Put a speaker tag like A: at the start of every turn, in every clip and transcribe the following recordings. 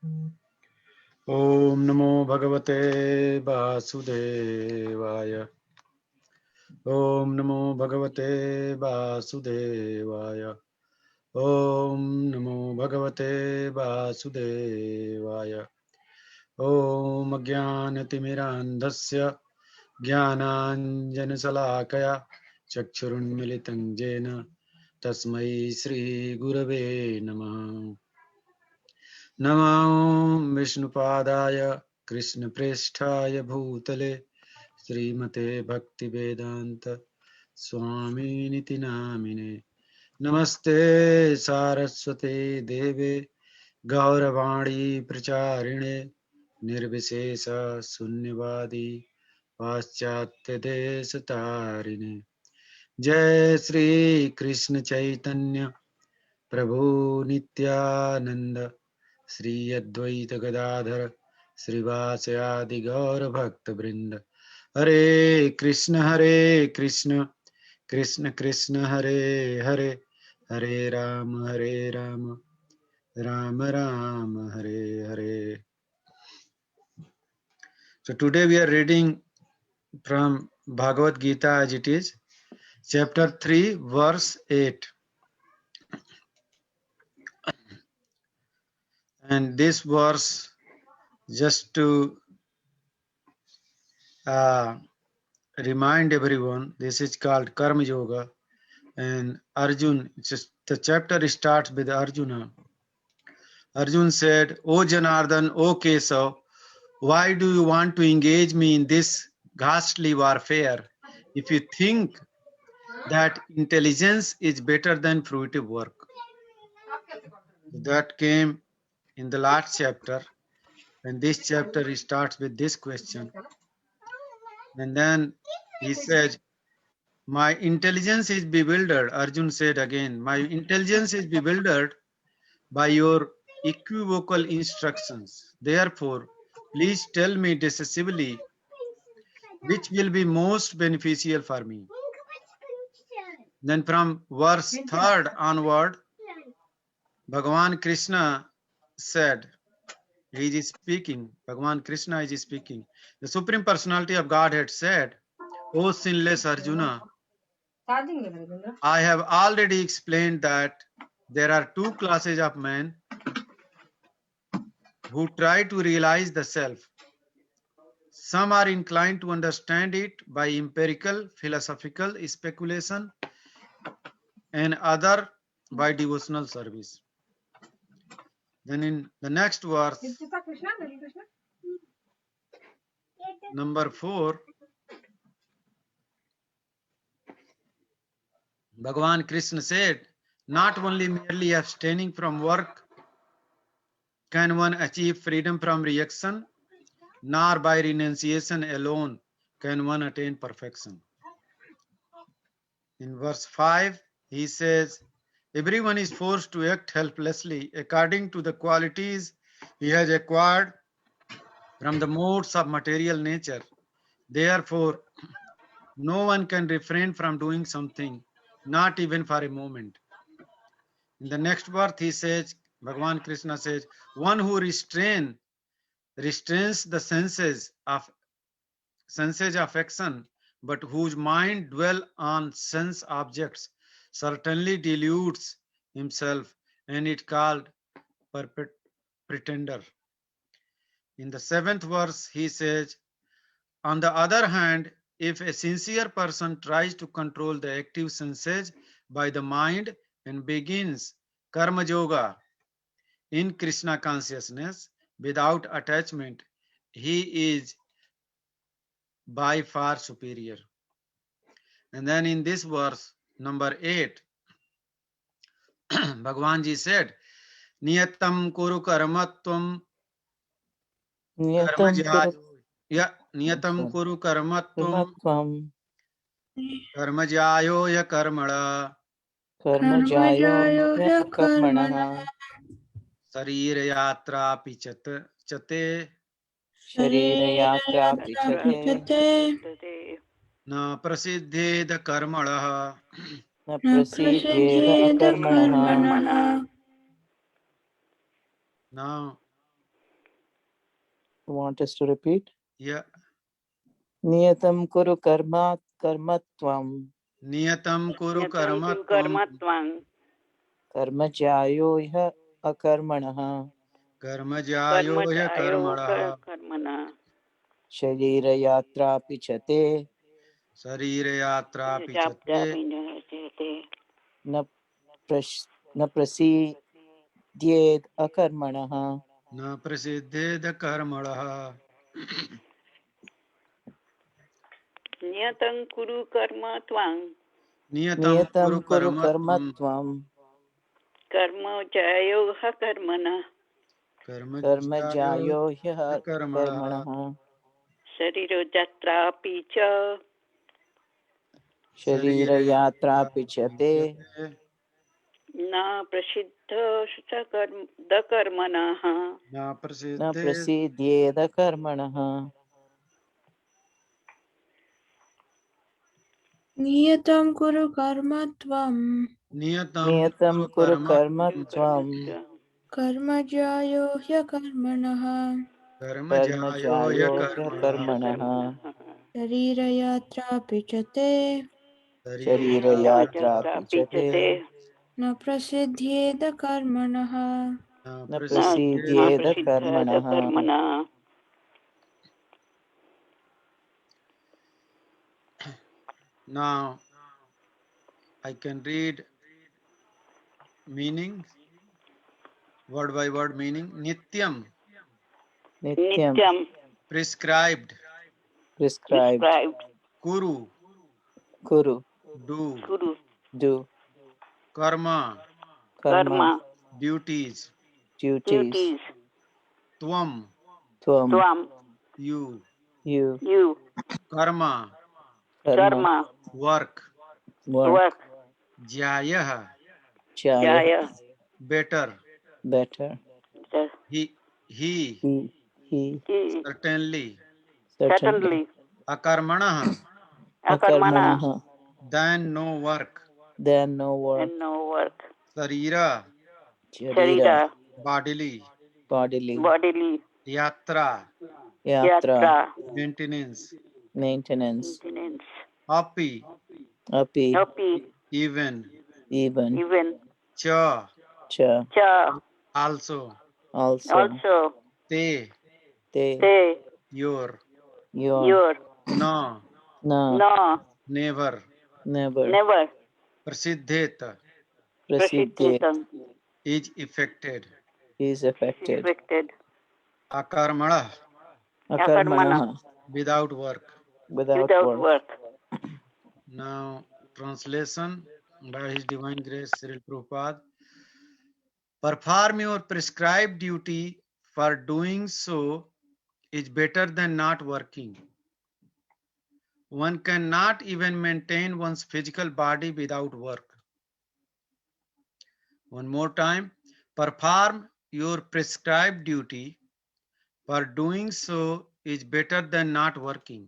A: ओम नमो भगवते वासुदेवाय। ओम नमो भगवते वासुदेवाय। ओम नमो भगवते वासुदेवाय। ओम अज्ञानतिमिरान्धस्य ज्ञानाञ्जनशलाकया चक्षुरुन्मिलितं येन तस्मै श्रीगुरवे नमः। नमो विष्णुपादाय कृष्णप्रेष्ठाय भूतले श्रीमते भक्तिवेदांत स्वामिनिति नामिने। नमस्ते सारस्वते देवे गौरवाणी प्रचारिणे निर्विशेष शून्यवादी पाश्चात्य देश तारिणे। जय श्री कृष्ण चैतन्य प्रभु नित्यानंद श्री अद्वैत गदाधर श्रीवासयादि गौर भक्त वृंद। हरे कृष्ण कृष्ण कृष्ण हरे हरे, हरे Ram Ram Ram Hare Hare. So today we are reading from Bhagavad Gita as it is, chapter 3, verse 8. And this verse, just to remind everyone, this is called Karma Yoga. And Arjun, the chapter starts with Arjuna. Arjun said, O Janardhan, O Kesav, why do you want to engage me in this ghastly warfare if you think that intelligence is better than fruitive work? That came in the last chapter, and this chapter starts with this question. And then he said, my intelligence is bewildered. Arjun said again, my intelligence is bewildered by your equivocal instructions. Therefore, please tell me decisively which will be most beneficial for me. Then from verse 3rd onward, Bhagavan Krishna said, he is speaking, Bhagavan Krishna is speaking. The Supreme Personality of Godhead said, O sinless Arjuna, I have already explained that there are two classes of men who try to realize the self. Some are inclined to understand it by empirical philosophical speculation and other by devotional service. Then in the next verse, number 4, Bhagavan Krishna said, not only merely abstaining from work can one achieve freedom from reaction, nor by renunciation alone can one attain perfection. In verse 5, he says, everyone is forced to act helplessly according to the qualities he has acquired from the modes of material nature. Therefore, no one can refrain from doing something, not even for a moment. In the next verse, he says, Bhagavan Krishna says, one who restrains the senses of action, but whose mind dwell on sense objects, certainly deludes himself, and it called pretender. In the 7th verse, he says, on the other hand, if a sincere person tries to control the active senses by the mind and begins karma yoga in Krishna consciousness without attachment, he is by far superior. And then in this verse, number 8, Bhagavan ji said, Niyatam kuru karmatvam niyatam kuru karmatvam karmajayo ya karmada शरीर यात्रा चते न प्रसिद्धेद कर्मणः Now
B: You want us to repeat?
A: Yeah.
B: Niyatam kuru karmatvam
A: Niyatam kuru
C: Niyatam
A: karmatvam
C: karmatvam
B: karmajayo iha akarmanaha
A: karmajayo ya
C: karmajayo
A: karmana
C: karmana
B: sharira yatra pichate
A: sarire yatra
C: japta
A: pichate
C: vinayate
B: na na prasidyed akarmanaha.
A: na prasiddheda karmana.
C: niyatam kuru karmatvam
A: Niyatam
B: Niyatam
A: kuru
B: kuru
A: karmatvam
B: karmatvam
C: karmajayo karmana
A: karmajayo
B: karmajayo
A: ya
B: iha
A: karmana
B: akarmanaha
C: shariro jatrapi cha
B: sharira
A: sarire
B: yatra
A: yatra
B: pichate
A: pichate
C: na prasiddha dakarmana
A: na
B: na
A: prasiddhe
B: prasidyed akarmanaha.
D: Niyatam kuru karma tvam
A: niyatam kuru
B: Niyatam kuru
A: karmatvam
B: karmatvam
D: karma jayo karmanaha
A: karmajayo ya
B: karmajayo iha
A: karmana
B: karmanaha
D: sharira yatra pichate
A: sarire
B: sharira
C: shariro
B: yatra
C: jatrapi
B: pichate
C: chate
D: na prasidhyeda karmanaha
A: na
B: na
C: na
A: prasiddhe
B: prasidyed
C: prasiddha
B: akarmanaha.
C: dakarmana.
A: Now I can read meaning, word by word meaning. Nityam,
B: Nityam
C: Nityam
A: prescribed.
B: prescribed.
C: prescribed
A: Kuru,
B: Kuru
A: do.
C: kuru
B: do.
A: Karma,
B: Karma
C: karma
A: duties.
B: duties.
C: duties
A: Tvam,
B: Tvam
C: tvam
A: you.
B: you.
C: you
A: Karma,
B: Karma
C: karma
A: work.
B: work.
C: work
A: Jayah,
B: Jaya
C: jaya
A: better.
B: better.
C: the
A: He,
B: He
C: he
A: certainly.
B: certainly.
C: certainly
A: Akarmanah,
C: akarmana
B: Akarmanaha
A: then no work.
B: then no work.
C: and no work
A: Sarira,
B: Sharira
C: sharira
A: bodily.
B: bodily.
C: bodily
A: Yatra,
B: Yatra
C: yatra
A: maintenance.
B: maintenance.
C: maintenance
A: Api,
B: Api
C: api
A: even.
B: even.
C: even
A: Cha,
B: Cha
C: cha
A: also.
B: also.
C: also
A: Te,
B: Te
C: they
A: your.
B: your.
C: your
A: No,
B: Na
C: no
A: never.
B: never.
C: never
A: Prasiddhet,
B: Prasiddhyet
C: prasiddhitam
A: is affected.
B: is
C: is
B: affected.
C: affected
A: Akarmana,
C: akarmana
B: Akarmanaha
A: without work.
B: without
C: without
B: work.
C: work.
A: Now, translation by His Divine Grace Cyril Prabhupada. Perform your prescribed duty, for doing so is better than not working. One cannot even maintain one's physical body without work. One more time. Perform your prescribed duty, for doing so is better than not working.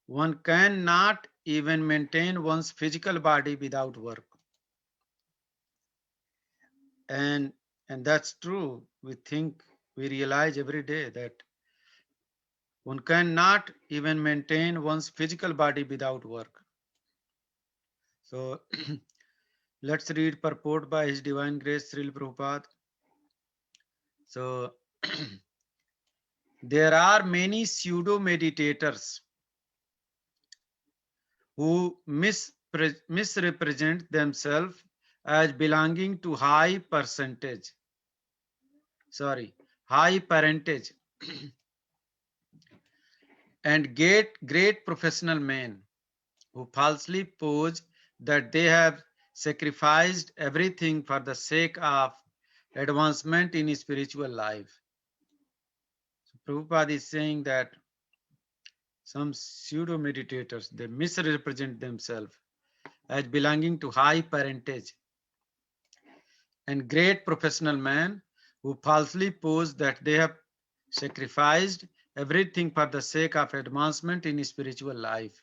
A: One cannot even maintain one's physical body without work. And that's true. We realize every day that one cannot even maintain one's physical body without work. So let's read purport by His Divine Grace Srila Prabhupada. So there are many pseudo meditators who misrepresent themselves as belonging to high parentage and great professional men who falsely pose that they have sacrificed everything for the sake of advancement in spiritual life. So Prabhupada is saying that some pseudo meditators, they misrepresent themselves as belonging to high parentage and great professional men who falsely pose that they have sacrificed everything for the sake of advancement in spiritual life.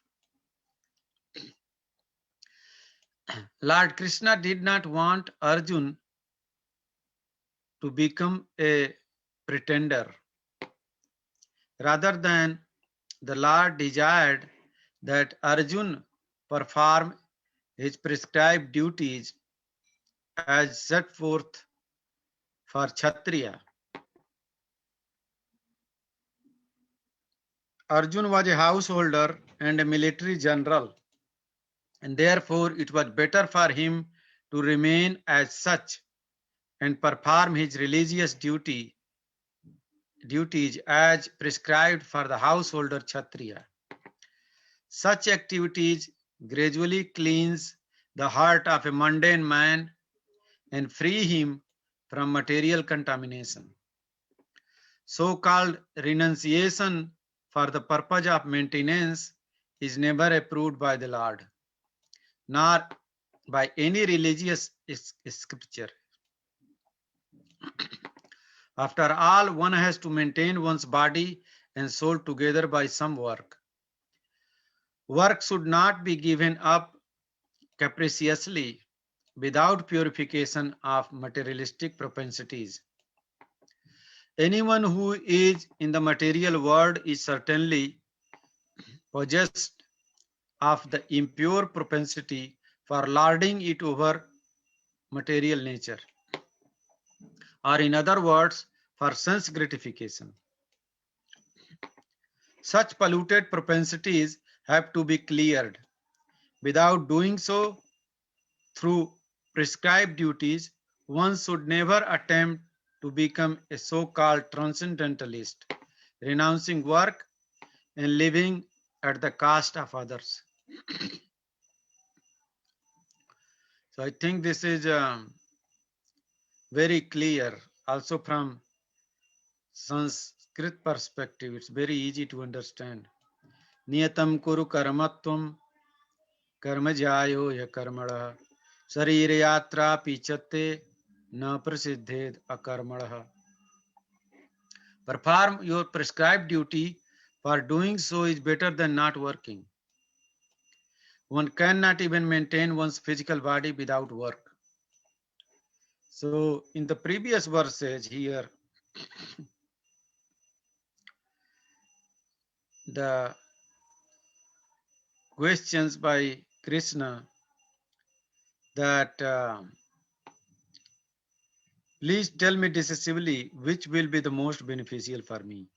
A: Lord Krishna did not want Arjun to become a pretender. Rather than the Lord desired that Arjun perform his prescribed duties as set forth for Kshatriya. Arjun was a householder and a military general, and therefore it was better for him to remain as such and perform his religious duties as prescribed for the householder Kshatriya. Such activities gradually cleanse the heart of a mundane man and free him from material contamination. So-called renunciation for the purpose of maintenance is never approved by the Lord, nor by any religious scripture. After all, one has to maintain one's body and soul together by some work. Work should not be given up capriciously without purification of materialistic propensities. Anyone who is in the material world is certainly possessed of the impure propensity for lording it over material nature, or in other words, for sense gratification. Such polluted propensities have to be cleared. Without doing so through prescribed duties, one should never attempt to become a so-called transcendentalist, renouncing work and living at the cost of others. So I think this is very clear. Also from Sanskrit perspective, it's very easy to understand. Niyatam kuru karmatvam karmajayo ya karmada sharir yatra pichate na prasiddhed akarmada. Perform your prescribed duty, for doing so is better than not working. One cannot even maintain one's physical body without work. So in the previous verses here, the questions by Krishna that please tell me decisively which will be the most beneficial for me.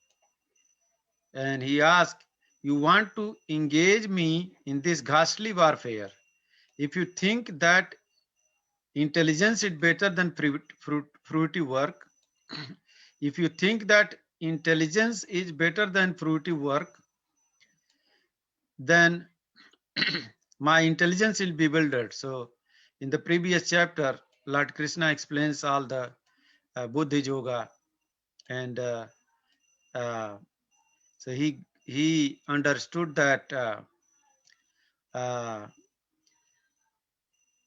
A: And he asked, you want to engage me in this ghastly warfare. If you think that intelligence is better than fruitive work, if you think that intelligence is better than fruitive work, then my intelligence will be bewildered. So in the previous chapter, Lord Krishna explains all the Buddhi Yoga, and so he understood that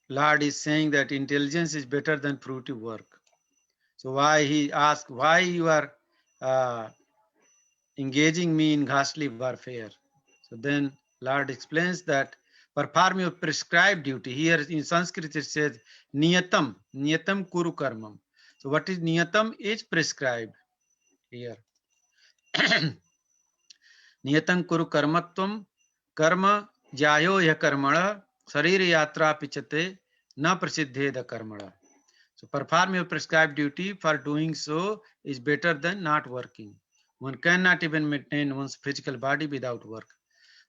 A: Lord is saying that intelligence is better than fruitive work. So why he asked, why you are engaging me in ghastly warfare? So then Lord explains that perform your prescribed duty. Here in Sanskrit it says niyatam, niyatam kuru karmam. So what is niyatam is prescribed here. Niyatam kuru karmatvam karma jayo ya karmana sharir yatra pichate na prasiddheda karmana. So perform your prescribed duty, for doing so is better than not working. One cannot even maintain one's physical body without work.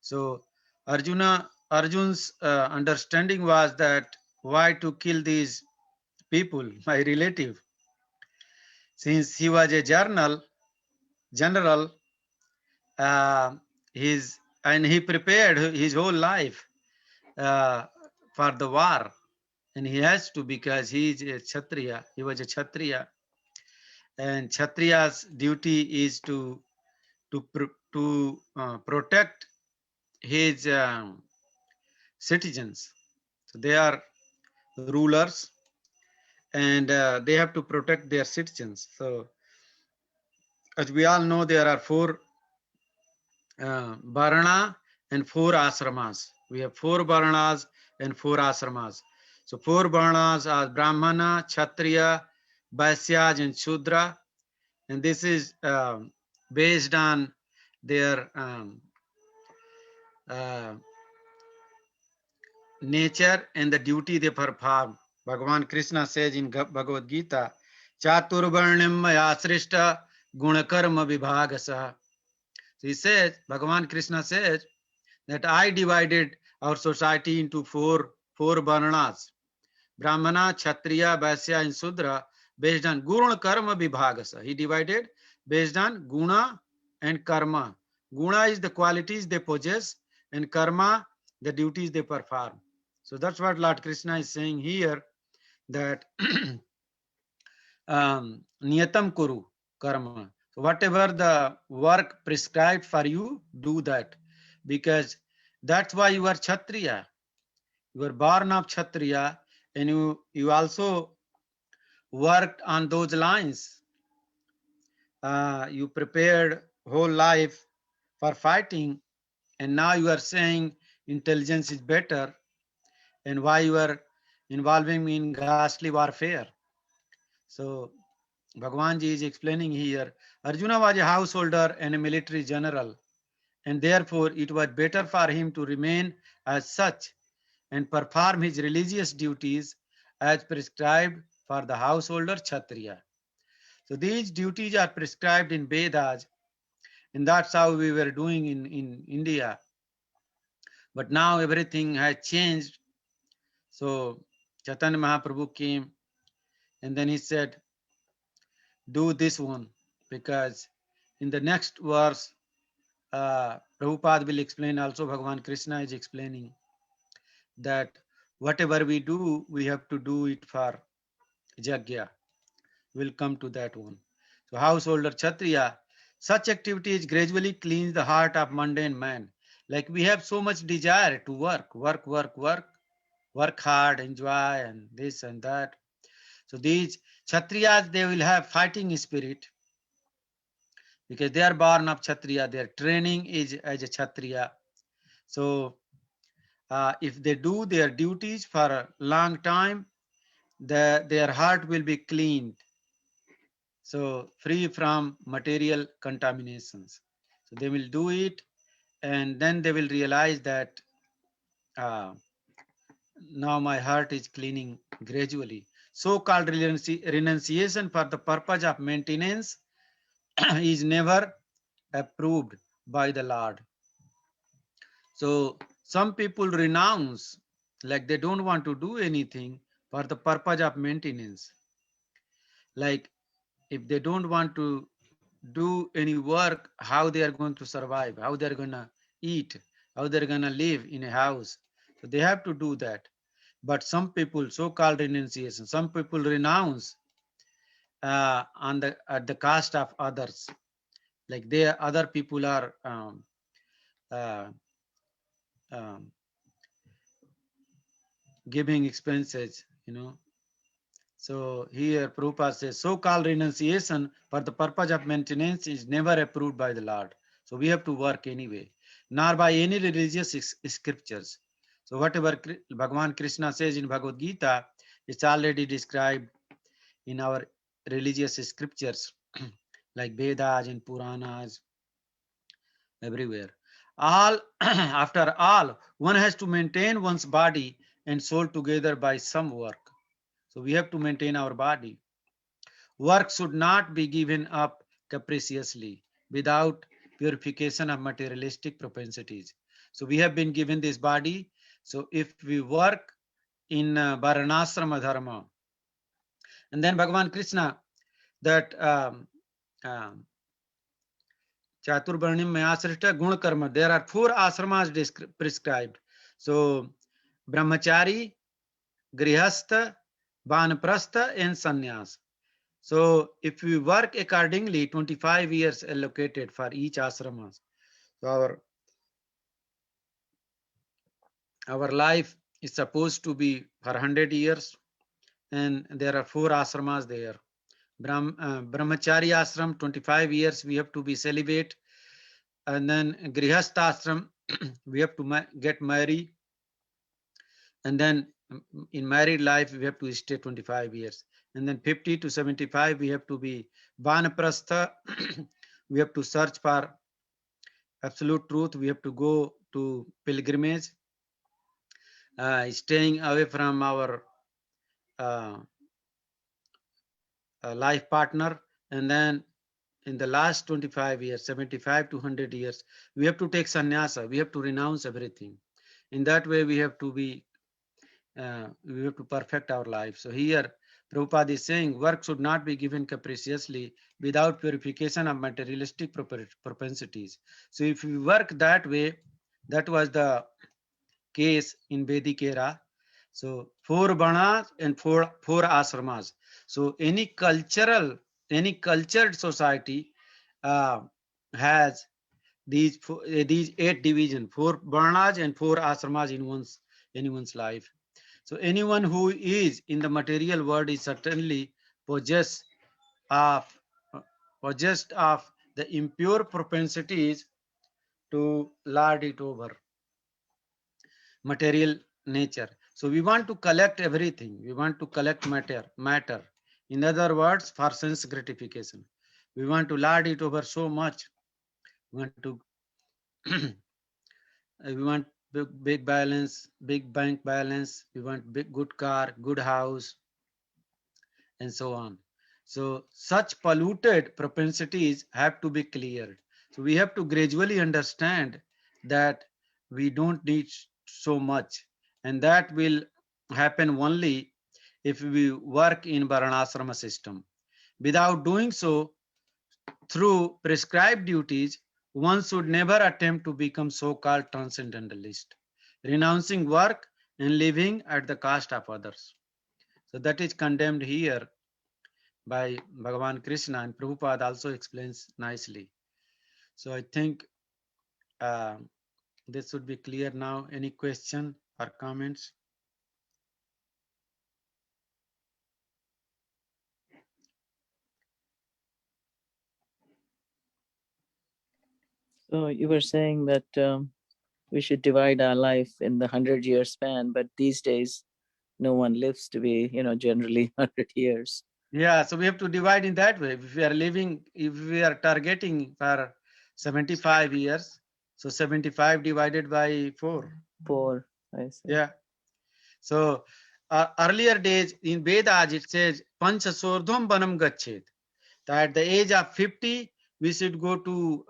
A: So Arjun's understanding was that why to kill these people, my relative, since he was a general, he prepared his whole life for the war, and he has to, because he is a Kshatriya. He was a Kshatriya, and Kshatriya's duty is to protect his citizens. So they are rulers, and they have to protect their citizens. So as we all know, there are 4 Varna and 4 ashramas. We have 4 Varnas and 4 ashramas. So 4 Varnas are Brahmana, Kshatriya, Vaisya, and Shudra. And this is based on their nature and the duty they perform. Bhagavan Krishna says in Bhagavad Gita, Chaturvarnim maya srishta gunakarma vibhagasa. So he says, Bhagavan Krishna says that I divided our society into four varnas, Brahmana, Kshatriya, Vaisya, and Sudra, based on guna karma vibhagasa. He divided based on guna and karma. Guna is the qualities they possess, and karma the duties they perform. So that's what Lord Krishna is saying here, that niyatam kuru karma. So whatever the work prescribed for you, do that, because that's why you are Kshatriya. You are born of Kshatriya, and you also worked on those lines. You prepared whole life for fighting, and now you are saying intelligence is better, and why you are involving me in ghastly warfare. So Bhagavanji is explaining here, Arjuna was a householder and a military general, and therefore it was better for him to remain as such and perform his religious duties as prescribed for the householder Kshatriya. So these duties are prescribed in Vedas, and that's how we were doing in India. But now everything has changed. So Chaitanya Mahaprabhu came, and then he said, do this one, because in the next verse, Prabhupada will explain, also Bhagavan Krishna is explaining that whatever we do, we have to do it for Jagya. We'll come to that one. So householder Kshatriya, such activities gradually cleanse the heart of mundane man. Like we have so much desire to work hard, enjoy, and this and that. So these Kshatriyas, they will have fighting spirit, because they are born of Kshatriya. Their training is as a Kshatriya. So if they do their duties for a long time, their heart will be cleaned, so free from material contaminations. So they will do it, and then they will realize that now my heart is cleaning gradually. So-called renunciation for the purpose of maintenance is never approved by the Lord. So some people renounce, like they don't want to do anything for the purpose of maintenance. Like if they don't want to do any work, how they are going to survive, how they're going to eat, how they're going to live in a house. So they have to do that. But some people, so-called renunciation, some people renounce at the cost of others. Like other people are giving expenses, So here Prabhupada says, so-called renunciation for the purpose of maintenance is never approved by the Lord. So we have to work anyway, nor by any religious scriptures. So whatever Bhagavan Krishna says in Bhagavad Gita, it's already described in our religious scriptures, like Vedas and Puranas, everywhere. After all, one has to maintain one's body and soul together by some work. So we have to maintain our body. Work should not be given up capriciously without purification of materialistic propensities. So we have been given this body. So if we work in Varanasrama Dharma, and then Bhagavan Krishna, that Chaturvarnim Mayasrishta Guna Karma, there are 4 ashramas prescribed. So Brahmachari, Grihastha, Vanaprastha, and Sannyas. So if we work accordingly, 25 years allocated for each ashrama. So our life is supposed to be for 100 years, and there are 4 ashramas there. Brahmachari ashram, 25 years we have to be celibate, and then Grihastha ashram, we have to get married, and then in married life we have to stay 25 years, and then 50 to 75 we have to be Vanaprastha. We have to search for absolute truth, we have to go to pilgrimage, staying away from our life partner, and then in the last 25 years, 75 to 100 years, we have to take sannyasa. We have to renounce everything. In that way, we have to perfect our life. So here, Prabhupada is saying work should not be given capriciously without purification of materialistic propensities. So if we work that way, that was the case in Vedic era. So 4 varnas and four ashramas. So any cultured society has these 8 divisions, 4 varnas and 4 ashramas in anyone's life. So anyone who is in the material world is certainly possessed of the impure propensities to lord it over material nature. So we want to collect everything. We want to collect matter. In other words, for sense gratification. We want to lord it over so much. We want to we want big balance, big bank balance. We want good car, good house, and so on. So such polluted propensities have to be cleared. So we have to gradually understand that we don't need so much, and that will happen only if we work in Varnasrama system. Without doing so, through prescribed duties, one should never attempt to become so-called transcendentalist, renouncing work and living at the cost of others. So that is condemned here by Bhagavan Krishna, and Prabhupada also explains nicely. So I think this should be clear now. Any question or comments?
B: So you were saying that we should divide our life in the 100-year span, but these days no one lives to be, generally 100 years.
A: Yeah, so we have to divide in that way. If we are targeting for 75 years, so 75 divided by 4.
B: 4, I see.
A: Yeah. So earlier days in Vedas it says Pancha Sordham Banam Gachet. That at the age of 50 we should go to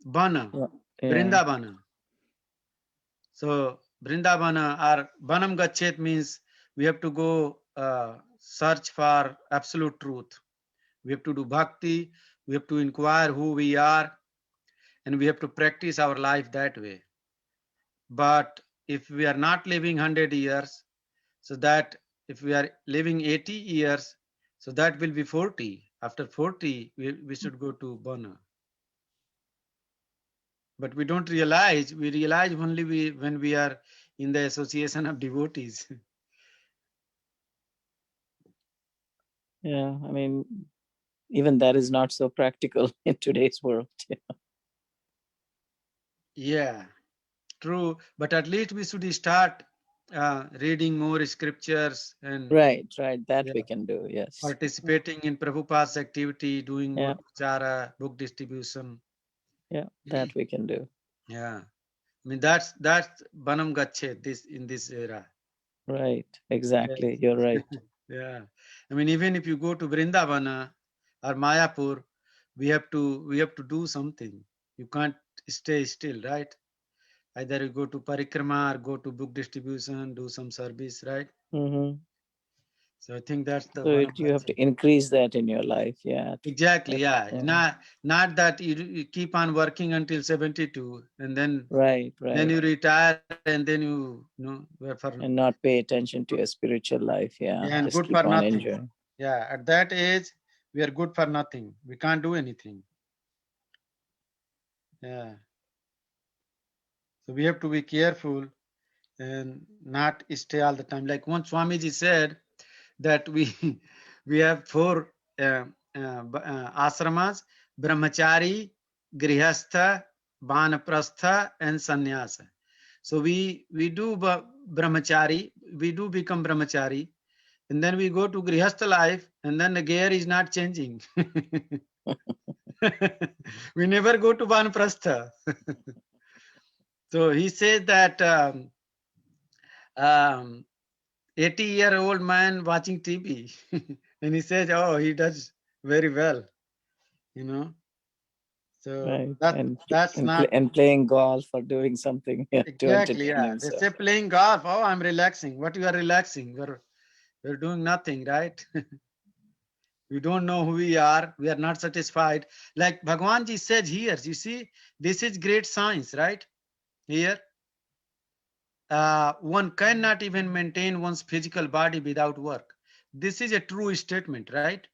A: Bana,
B: Yeah.
A: Vrindavana. So Vrindavana or Banam Gachet means we have to go search for absolute truth. We have to do bhakti. We have to inquire who we are, and we have to practice our life that way. But if we are not living 100 years, so that if we are living 80 years, so that will be 40. After 40, we should go to Bana. But we don't realize, we realize only when we are in the association of devotees.
B: Yeah, I mean, even that is not so practical in today's world.
A: Yeah, true. But at least we should start reading more scriptures and
B: Right. That we can do, yes.
A: participating in Prabhupada's activity, doing more prachara, book distribution.
B: Yeah, that we can do.
A: Yeah, I mean that's Banam Gachet in this era.
B: Right, exactly.
A: Yes.
B: You're right.
A: Yeah, I mean even if you go to Vrindavana or Mayapur, we have to do something. You can't stay still, right? Either you go to parikrama or go to book distribution, do some service, right?
B: Mm-hmm.
A: So I think that's the
B: So
A: one.
B: you have to increase that in your life, yeah.
A: Exactly, yeah. Not that you keep on working until 72 and then
B: Right.
A: then you retire and then you
B: And not pay attention to your spiritual life, yeah.
A: and
B: Just
A: good
B: keep
A: for
B: on
A: nothing.
B: enjoying.
A: Yeah, at that age we are good for nothing. We can't do anything. Yeah. So we have to be careful and not stay all the time. Like once Swamiji said that we have 4 ashramas: brahmachari, grihastha, vanaprastha, and sannyasa. So we do brahmachari, we do become brahmachari, and then we go to grihastha life, and then the gear is not changing. We never go to Vanaprastha. So he said that 80-year-old man watching TV. And he says, oh, he does very well, you know. So
B: Right.
A: that's not
B: And playing golf or doing something to
A: exactly,
B: entertain
A: yeah. They
B: himself.
A: say playing golf. Oh, I'm relaxing. What you are relaxing? We're doing nothing, right? We don't know who we are. We are not satisfied. Like Bhagwanji said here, you see, this is great science, right? Here, one cannot even maintain one's physical body without work. This is a true statement, right?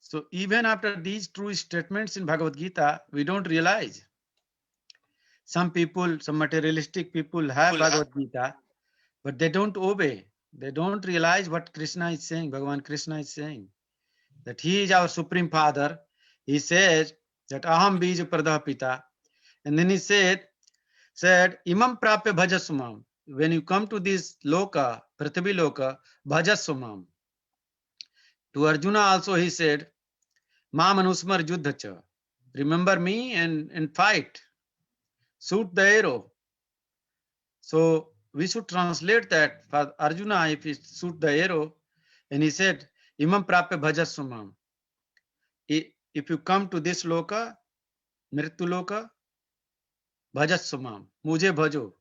A: So even after these true statements in Bhagavad Gita, we don't realize. Some people, some materialistic people have Bhagavad Gita, but they don't obey. They don't realize what Krishna is saying, Bhagavan Krishna is saying. That he is our supreme father. He says that aham bija pradah pita. And then he said, imam prapya bhajasumam. When you come to this loka, Prithvi loka, bhajasumam. To Arjuna also he said, ma manusmar juddhacha. Remember me and fight. Shoot the arrow. So we should translate that for Arjuna if he shoot the arrow. And he said, imam prapya bhajasumam. If you come to this loka, mrityu loka, bhajasumam, mujhe bhajo,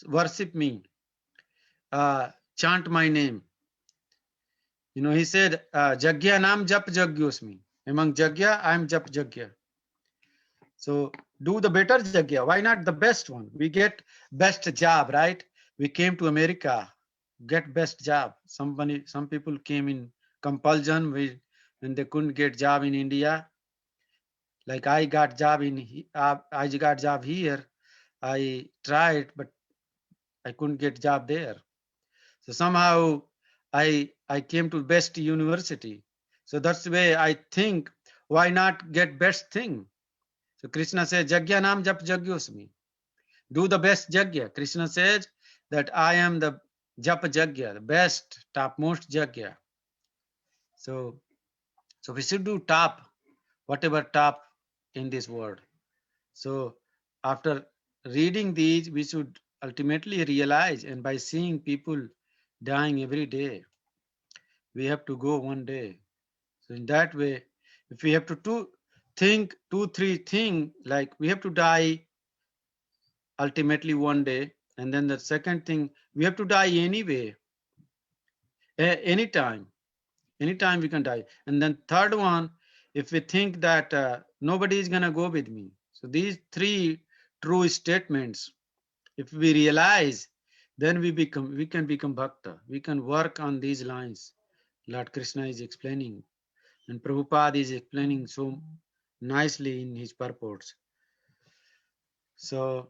A: worship me, chant my name. You know, he said, Jagya nam jap jagyosmi. Among Jagya, I am jap Jagya. So do the better Jagya. Why not the best one? We get best job, right? We came to America, get best job. Some people came in compulsion when they couldn't get job in India. Like I got job here. I tried, but I couldn't get job there. So somehow I came to best university. So that's the way I think, why not get best thing? So Krishna says, Jagya nam jap jagyosmi. Do the best Jagya. Krishna says that I am the japa Jagya, the best, topmost Jagya. So we should do top, whatever top in this world. So after reading these, we should ultimately realize, and by seeing people dying every day, we have to go one day. So in that way, if we have to think 2-3 things, like we have to die ultimately one day, and then the second thing, we have to die anyway, anytime we can die. And then third one, if we think that nobody is gonna go with me. So these 3 true statements, if we realize, then we can become bhakta. We can work on these lines Lord Krishna is explaining, and Prabhupada is explaining so nicely in his purports. So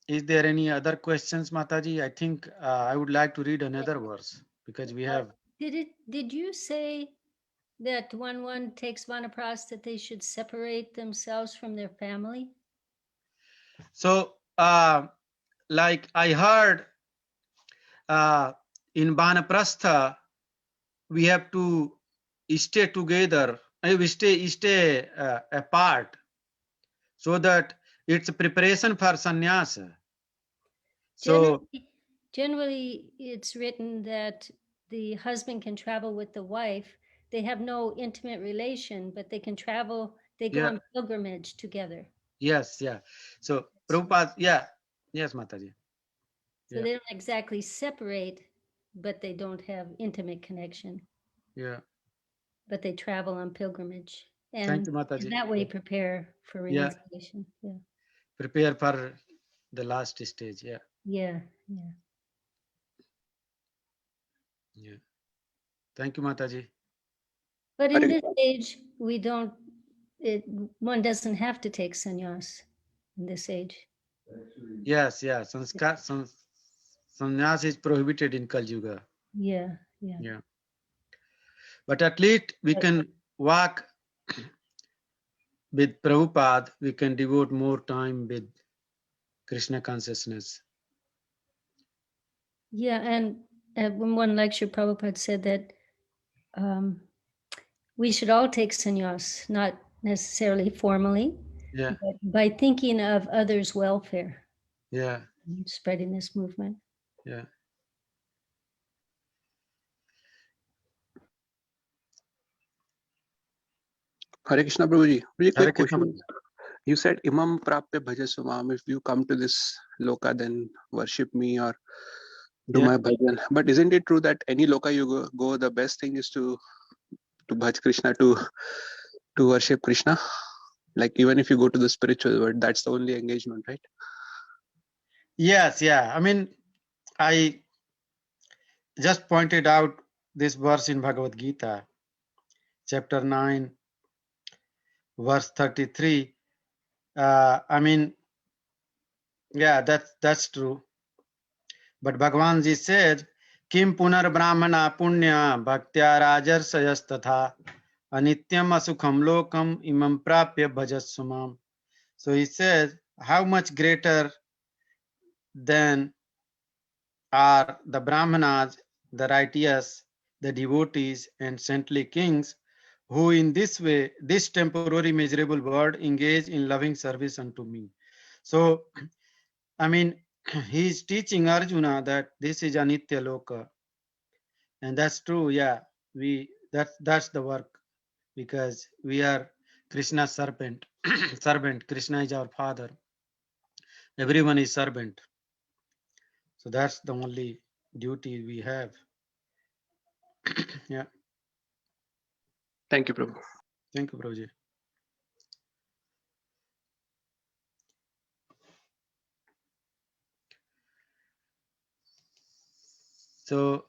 A: is there any other questions, Mataji? I think I would like to read another verse because we have.
E: Did you say that when one takes vanaprastha that they should separate themselves from their family?
A: So like I heard in Vanaprastha, we have to stay together, we stay apart, so that it's a preparation for sannyasa. So
E: generally it's written that the husband can travel with the wife. They have no intimate relation, but they can travel, they go on pilgrimage together.
A: Yes, yeah. So Prabhupada, yes, Mataji.
E: So they don't exactly separate, but they don't have intimate connection.
A: Yeah.
E: But they travel on pilgrimage. And
A: thank you, Mataji.
E: That way prepare for renunciation. Yeah.
A: Prepare for the last stage. Yeah.
E: Yeah.
A: Thank you, Mataji.
E: But in this age, one doesn't have to take sannyas in this age.
A: Yes, sannyas is prohibited in Kali Yuga.
E: Yeah.
A: But at least we can walk with Prabhupada, we can devote more time with Krishna consciousness.
E: Yeah, and when one lecture, Prabhupada said that we should all take sannyas, not necessarily formally,
A: Yeah,
E: but by thinking of others' welfare,
A: yeah,
E: spreading this movement.
A: yeah.
F: Hare Krishna Prabhuji. Very
A: Hare
F: quick
A: Krishna.
F: question. You said Imam Prapya Bhajasumam. If you come to this loka, then worship me or do
A: Yeah.
F: my bhajan. But isn't it true that any loka you go, the best thing is to bhaj Krishna, to worship Krishna? Like even if you go to the spiritual world, that's the only engagement, right?
A: Yes, yeah. I mean, I just pointed out this verse in Bhagavad Gita, chapter 9, verse 33. I mean, yeah, that's true. But Bhagavan ji said, Kim punar brahmana punya bhaktya rajarsayastatha anityam asukham lokam imam prapya bhajasumam. So he says, how much greater than are the brahmanas, the righteous, the devotees, and saintly kings, who in this way, this temporary measurable world, engage in loving service unto me. So, I mean, he is teaching Arjuna that this is Anitya Loka. And that's true, yeah. That's the work, because we are Krishna's servant. Servant. Krishna is our father. Everyone is servant. So that's the only duty we have. Yeah.
F: Thank you, Prabhu.
A: Thank you, Prabhuji. So,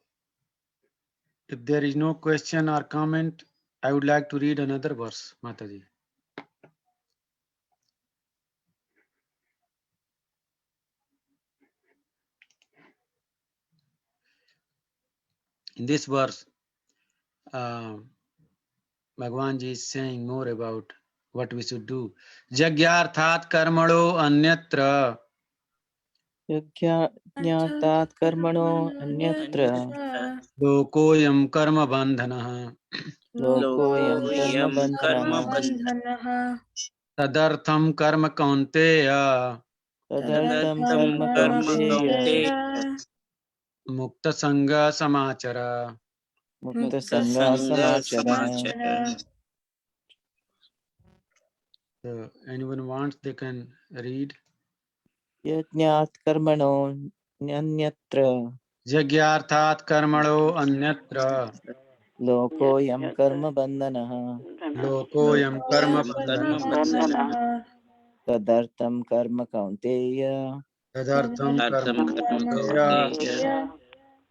A: if there is no question or comment, I would like to read another verse, Mataji. In this verse, Bhagavan ji is saying more about what we should do. Jagyarthat karmano anyatra
B: Yajñātāत् karmano anyatra
A: lokoyam karma bandhanah
B: lokoyam karma bandhanah
D: bandhanah
A: tadartham karma kaunteya
B: tadartham karma kaunteya
A: mukta sangha samachara.
B: mukta sangha samachara.
A: So anyone wants, they can read.
B: Yajñāt karmano anyatra
A: Jagyarthat karmano anyatra
B: lokoyam karma bandhanah
A: lokoyam karma bandhanah
D: bandhanah
B: tadartham karma kaunteya
A: tadartham karma kaunteya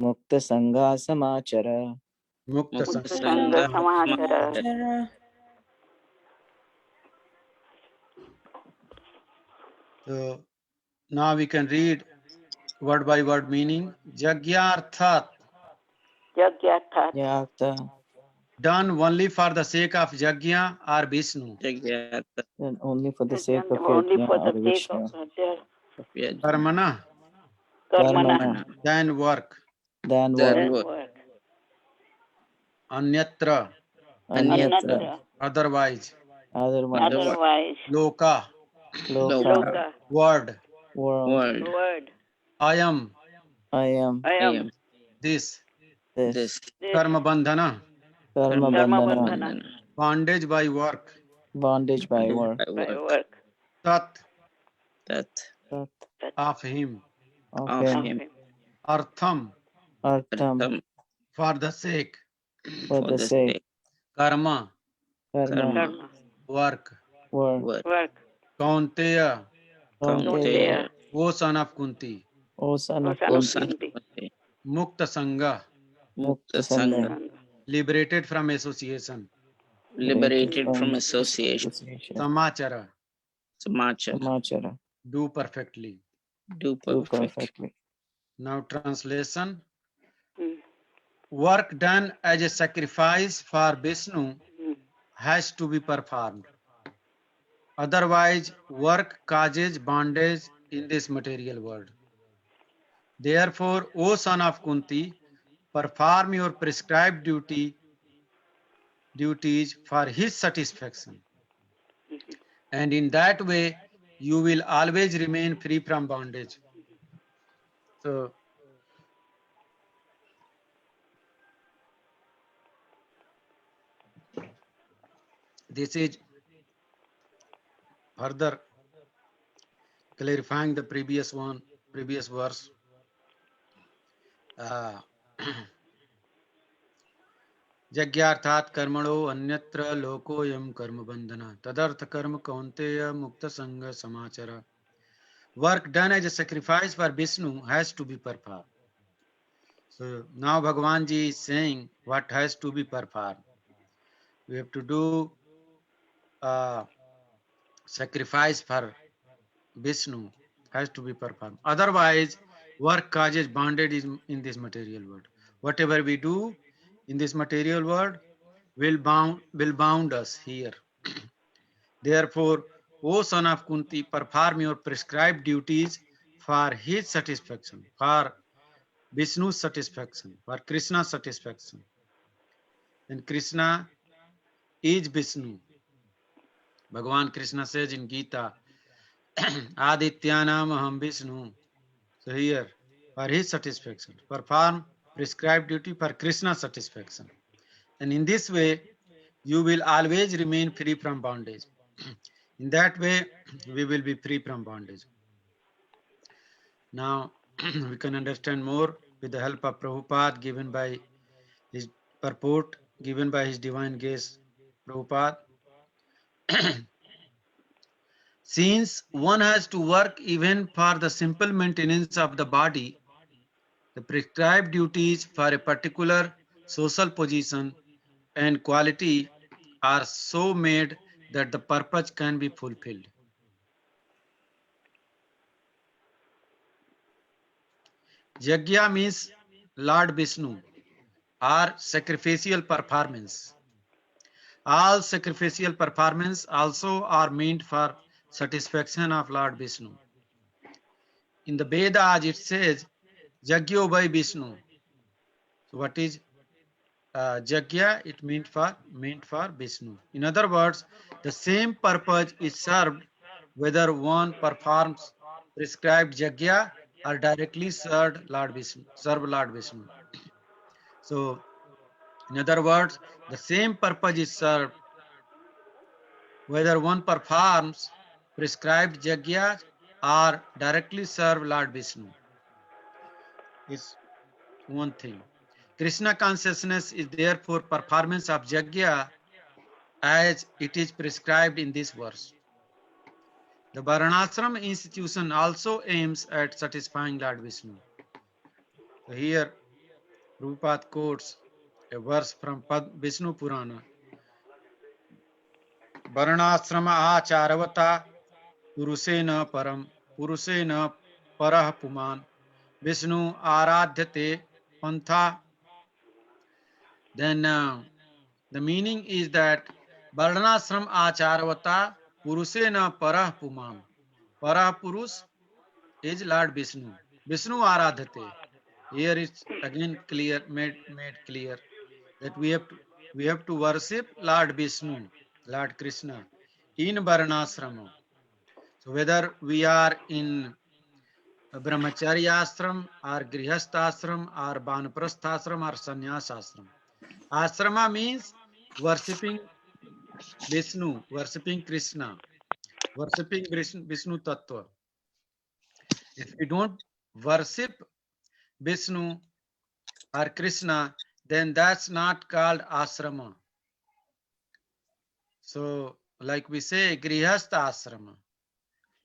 B: mukta sangha samachara.
A: mukta
C: Sangha
A: sangha.
C: Samachara.
A: So now we can read word by word meaning. Jagyarthat,
C: Jagyathat.
B: Yajñāta,
A: done only for the sake of Jagya or Vishnu.
B: and only for the sake of
C: Only
B: Yajna
C: for
B: or
C: the sake
B: Vishnu.
C: of their
A: Karmana,
C: karmana.
A: then work.
B: Then
C: Then
B: work.
C: work.
A: Anyatra,
B: Anyatra,
C: Anatra.
A: otherwise.
B: otherwise.
C: Otherwise.
A: Loka,
B: Loka,
C: Loka.
A: word.
B: world.
C: Word.
A: I am,
B: I am
C: I am.
A: this.
B: this.
C: This.
A: Karma bandhana,
B: Karma
C: Karma
B: bandhana,
C: bandhana.
A: bondage by work.
B: bondage by work.
C: By work.
A: Tat,
B: Tat,
A: of him.
B: of
C: Of
B: him.
C: him.
A: Artham,
B: Artham,
A: for the sake.
B: for the sake.
A: Karma,
B: Karma,
C: Karma.
A: work.
B: work.
C: Work.
A: Kaunteya,
B: Kaunteya,
A: O son of Kunti.
B: O son of
C: Son of
B: Kunti,
C: Kunti.
A: Mukta Sangha,
B: Mukta Sangha,
A: liberated from association.
B: liberated from association.
A: Samachara,
B: Samachara,
A: do perfectly.
B: do perfectly.
A: Now translation.
C: Hmm.
A: Work done as a sacrifice for Vishnu has to be performed. Otherwise, work causes bondage in this material world. Therefore, O son of Kunti, perform your prescribed duty duties for his satisfaction. And in that way, you will always remain free from bondage. So, this is further clarifying the previous verse. यज्ञार्थात् कर्मणो अन्यत्र लोकोऽयं कर्म बंधना तदर्थ कर्म कौन्तेय मुक्त संग समाचर. Work done as a sacrifice for Vishnu has to be performed. So now Bhagavan Ji is saying what has to be performed. We have to do sacrifice for Vishnu has to be performed. Otherwise, work causes bondage in this material world. Whatever we do in this material world will bound us here. Therefore, O son of Kunti, perform your prescribed duties for his satisfaction, for Vishnu's satisfaction, for Krishna's satisfaction. And Krishna is Vishnu. Bhagavan Krishna says in Gita, Adityanam aham Vishnu. So here, for his satisfaction, perform prescribed duty for Krishna's satisfaction. And in this way, you will always remain free from bondage. In that way, we will be free from bondage. Now, we can understand more with the help of Prabhupada, given by his purport, given by his divine grace, Prabhupada. Since one has to work even for the simple maintenance of the body, the prescribed duties for a particular social position and quality are so made that the purpose can be fulfilled. Yajna means Lord Vishnu or sacrificial performance. All sacrificial performance also are meant for satisfaction of Lord Vishnu. In the Vedas it says Yajna by Vishnu. So what is Yajna? It meant for Vishnu. In other words, the same purpose is served whether one performs prescribed Yajna or directly serve Lord Vishnu. So, in other words, the same purpose is served whether one performs prescribed Yajna or directly serve Lord Vishnu. It's one thing. Krishna consciousness is therefore performance of Yajna as it is prescribed in this verse. The Varnashram institution also aims at satisfying Lord Vishnu. So here, Prabhupada quotes a verse from Vishnu Purana. Varnashrama acharavata purusena parah puman Vishnu aradhyate pantha. Then the meaning is that Varnashram acharavata purusena parah puman. Parah purus is Lord Vishnu. Vishnu aradhyate. Here it's again made clear that we have to worship Lord Vishnu, Lord Krishna in Varnashrama. So whether we are in Brahmacharya ashram or Grihastha ashram or Vanaprastha ashram or Sannyas ashram. Ashrama means worshipping Vishnu, worshipping Krishna, worshipping Vishnu Tattva. If we don't worship Vishnu or Krishna, then that's not called ashrama. So, like we say, Grihastha ashrama.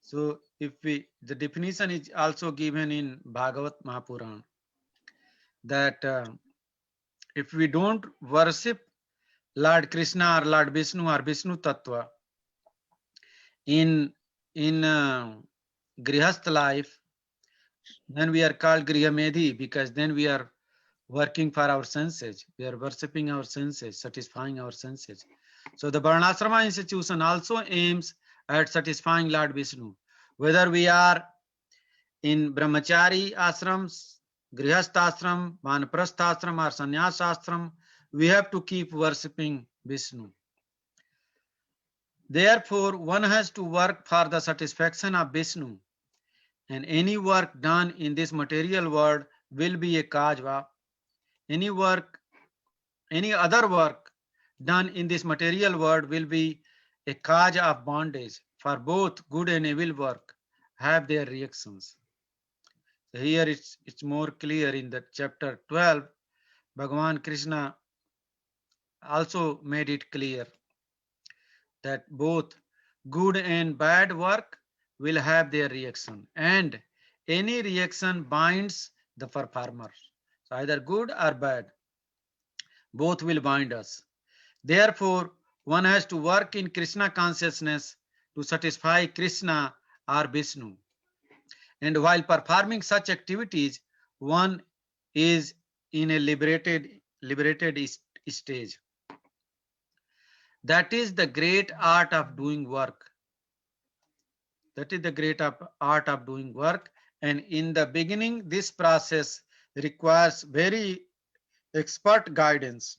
A: So, the definition is also given in Bhagavat Mahapurana that if we don't worship Lord Krishna or Lord Vishnu or Vishnu Tattva in Grihastha life, then we are called Grihamedhi, because then we are working for our senses. We are worshipping our senses, satisfying our senses. So the Varnashrama institution also aims at satisfying Lord Vishnu. Whether we are in Brahmachari ashrams, Grihastha ashram, Vanaprastha ashram or Sannyas ashram, we have to keep worshipping Vishnu. Therefore, one has to work for the satisfaction of Vishnu, and any work done in this material world will be a kajva. Any other work done in this material world will be a cause of bondage, for both good and evil work have their reactions. So here it's more clear in the chapter 12. Bhagavan Krishna also made it clear that both good and bad work will have their reaction, and any reaction binds the performer. So either good or bad, both will bind us. Therefore, one has to work in Krishna consciousness to satisfy Krishna or Vishnu. And while performing such activities, one is in a liberated stage. That is the great art of doing work. That is the great art of doing work. And in the beginning, this process requires very expert guidance.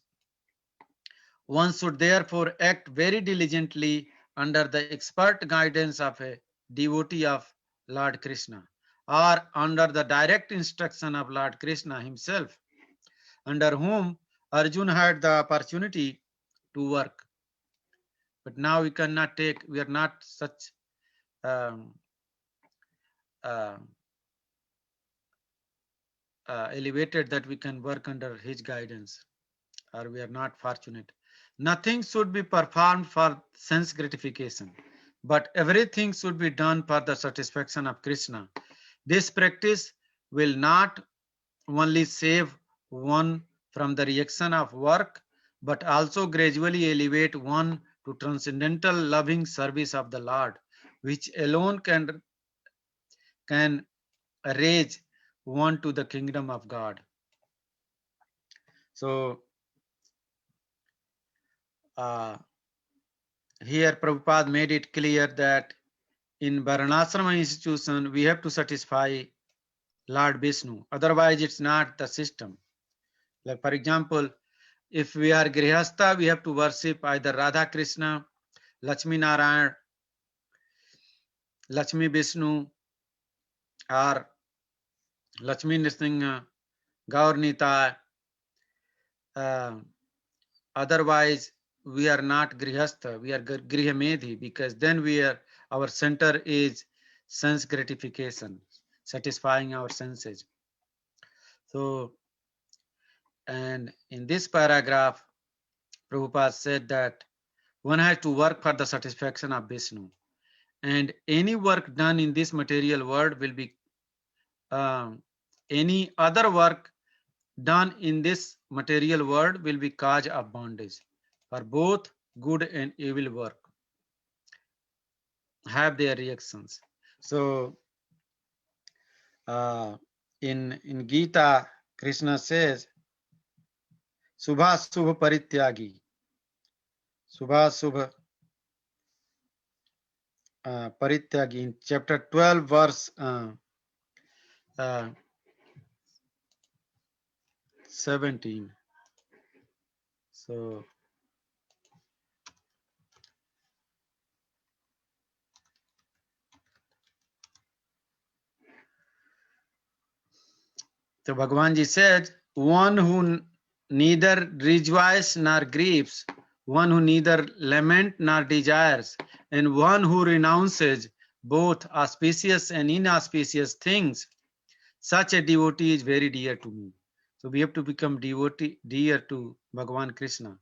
A: One should therefore act very diligently under the expert guidance of a devotee of Lord Krishna, or under the direct instruction of Lord Krishna himself, under whom Arjuna had the opportunity to work. But now we are not such elevated that we can work under his guidance, or we are not fortunate. Nothing should be performed for sense gratification, but everything should be done for the satisfaction of Krishna. This practice will not only save one from the reaction of work, but also gradually elevate one to transcendental loving service of the Lord, which alone can raise one to the kingdom of God. So here Prabhupada made it clear that in Varnashrama institution, we have to satisfy Lord Vishnu. Otherwise, it's not the system. Like, for example, if we are Grihastha, we have to worship either Radha Krishna, Lakshmi Narayan, Lakshmi Vishnu, or Lakshmi Nrsimha, Gaur Nitai. Otherwise, we are not Grihastha, we are Grihamedhi, because then our center is sense gratification, satisfying our senses. So, and in this paragraph, Prabhupada said that one has to work for the satisfaction of Vishnu, and any work done in this material world will be any other work done in this material world will be cause of bondage, for both good and evil work have their reactions. So in Gita, Krishna says, Subha Subha Parityagi. Subha Subha Parityagi in chapter 12, verse 17. So Bhagavan Ji said, one who neither rejoices nor grieves, one who neither laments nor desires, and one who renounces both auspicious and inauspicious things, such a devotee is very dear to me. So we have to become dear to Bhagavan Krishna.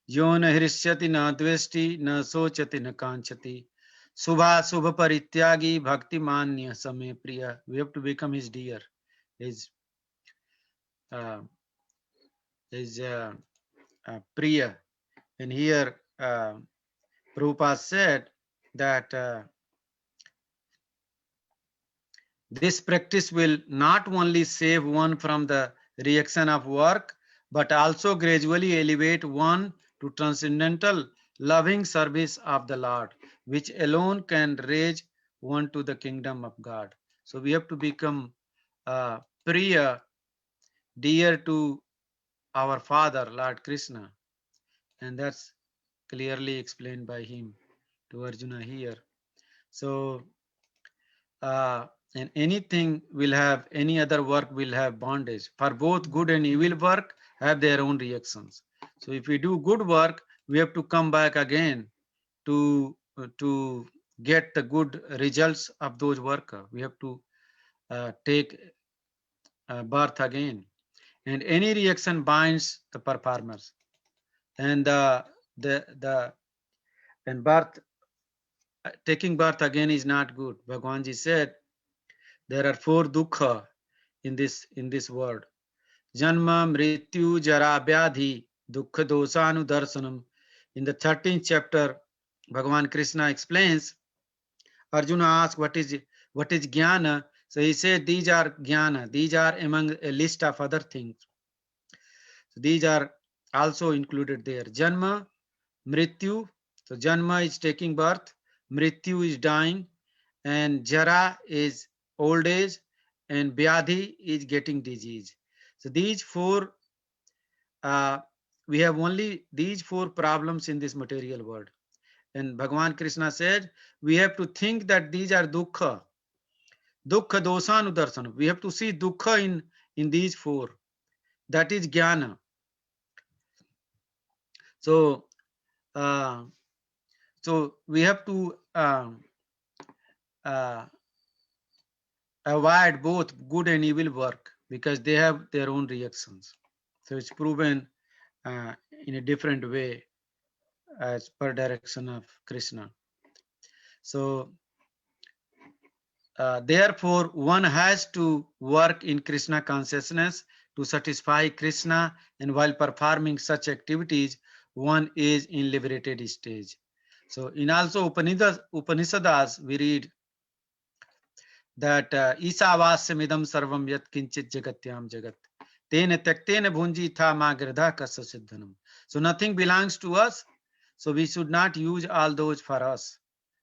A: Yo na hrishyati na dveshti na sochati na kanchati subha subha parityagi bhakti manya same priya. We have to become his dear, his priya. And here Prabhupada said that this practice will not only save one from the reaction of work, but also gradually elevate one to transcendental loving service of the Lord, which alone can raise one to the kingdom of God. So we have to become priya, dear to our Father, Lord Krishna. And that's clearly explained by him to Arjuna here. So, and anything will have, any other work will have bondage. For both good and evil work have their own reactions. So if we do good work, we have to come back again to get the good results of those work. We have to take birth again, and any reaction binds the performers, and the and birth, taking birth again is not good. Bhagwan ji said there are 4 dukkha in this world: janma, mrityu, jara, vyadhi, dukkha, dosanu, darsanam. In the 13th chapter, Bhagavan Krishna explains. Arjuna asked, what is jnana? So he said, these are jnana. These are among a list of other things. So these are also included there. Janma, mrityu. So janma is taking birth, mrityu is dying, and jara is old age, and vyadhi is getting disease. So these 4, we have only these 4 problems in this material world. And Bhagavan Krishna said, we have to think that these are dukkha. Dukkha dosanu darsana. We have to see dukkha in these 4. That is jnana. So, so we have to avoid both good and evil work, because they have their own reactions. So it's proven in a different way as per direction of Krishna. So therefore one has to work in Krishna consciousness to satisfy Krishna, and while performing such activities one is in liberated stage. So in also Upanishads we read that Isavasyamidam sarvam yat kinchit jagatyam jagat tena tyaktena bhunji tha ma girdha kasa siddhanam. So nothing belongs to us, so we should not use all those for us.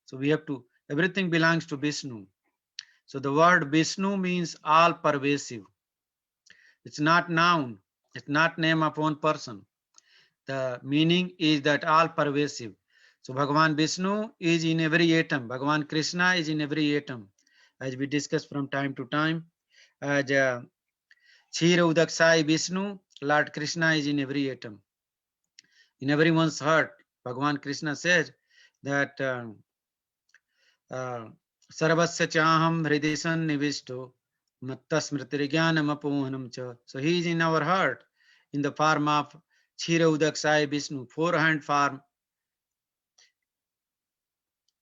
A: So we have to, everything belongs to Vishnu. So the word Vishnu means all pervasive. It's not noun, it's not name of one person. The meaning is that all pervasive. So Bhagavan Vishnu is in every atom. Bhagavan Krishna is in every atom, as we discuss from time to time. As Kshira Udaksai Vishnu, Lord Krishna is in every atom. In everyone's heart, Bhagavan Krishna says that Sarvasya chaham hridesan nivishto matta smritirigyanam apohanam cha. So he is in our heart in the form of Kshira Udaksai Vishnu, 4-hand form.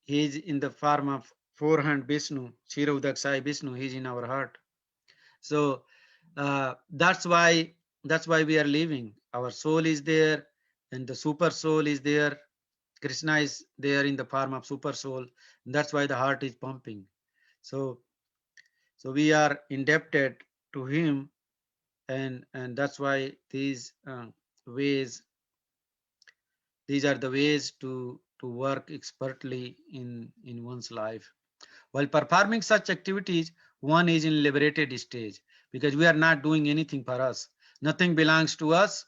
A: He is in the form of 4-hand Vishnu, Kshira Udaksai Vishnu. He is in our heart. So that's why we are living. Our soul is there, and the super soul is there. Krishna is there in the form of super soul. That's why the heart is pumping. So we are indebted to him, and that's why these ways, these are the ways to work expertly in one's life. While performing such activities, one is in liberated stage, because we are not doing anything for us. Nothing belongs to us,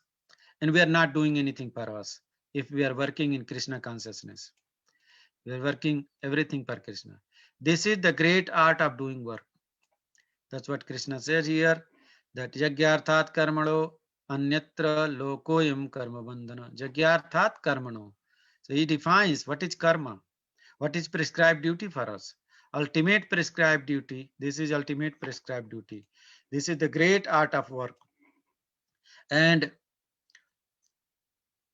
A: and we are not doing anything for us. If we are working in Krishna consciousness, we are working everything for Krishna. This is the great art of doing work. That's what Krishna says here, that Yagyarthat karmano anyatra lokoyam karma bandhana. Yagyarthat karmano. So he defines what is karma, what is prescribed duty for us. Ultimate prescribed duty. This is ultimate prescribed duty. This is the great art of work. And